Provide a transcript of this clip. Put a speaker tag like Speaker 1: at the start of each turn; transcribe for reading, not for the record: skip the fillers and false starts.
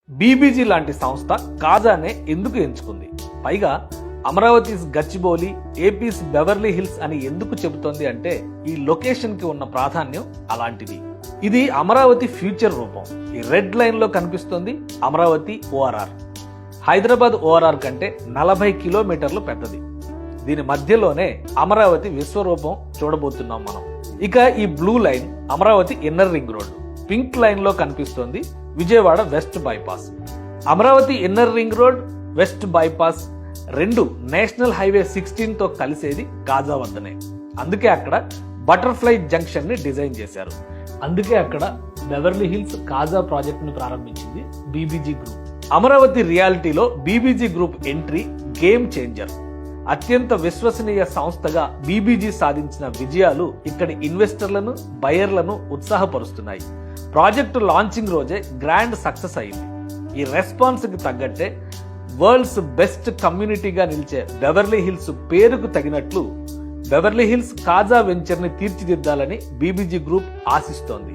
Speaker 1: BBG లాంటి సంస్థ కాజానే ఎందుకు ఎంచుకుంది? పైగా అమరావతిస్ గచ్చిబౌలి, ఏపీస్ బెవర్లీ హిల్స్ అని ఎందుకు చెబుతోంది అంటే ఈ లొకేషన్ కి ఉన్న ప్రాధాన్యం అలాంటిది. ఇది అమరావతి ఫ్యూచర్ రూపం. ఈ రెడ్ లైన్ లో కనిపిస్తుంది అమరావతి ఓఆర్ఆర్. హైదరాబాద్ ఓఆర్ఆర్ కంటే 40 కిలోమీటర్లు పెద్దది. దీని మధ్యలోనే అమరావతి విశ్వరూపం చూడబోతున్నాం మనం. ఇక ఈ blue line Amaravati inner ring road. Pink line లో కనిపిస్తోంది Vijayawada west bypass. Amaravati inner ring road, west bypass రెండు నేషనల్ హైవే 16 తో కలిసేది కాజా వద్దనే. అందుకే అక్కడ బటర్ఫ్లై జంక్షన్ ని డిజైన్ చేశారు. అందుకే అక్కడ బెవర్లీ హిల్స్ కాజా ప్రాజెక్ట్ ను ప్రారంభించింది బీబీజీ గ్రూప్. అమరావతి రియాలిటీలో BBG group entry game changer. అత్యంత విశ్వసనీయ సంస్థగా బీబీజీ సాధించిన విజయాలు ఇక్కడి ఇన్వెస్టర్లను, బయర్లను ఉత్సాహపరుస్తున్నాయి. ప్రాజెక్టు లాంచింగ్ రోజే గ్రాండ్ సక్సెస్ అయింది. ఈ రెస్పాన్స్ కి తగ్గట్టే వరల్డ్స్ బెస్ట్ కమ్యూనిటీగా నిలిచే బెవర్లీ హిల్స్ పేరుకు తగినట్లు బెవర్లీ హిల్స్ కాజా వెంచర్ ని తీర్చిదిద్దాలని బీబీజీ గ్రూప్ ఆశిస్తోంది.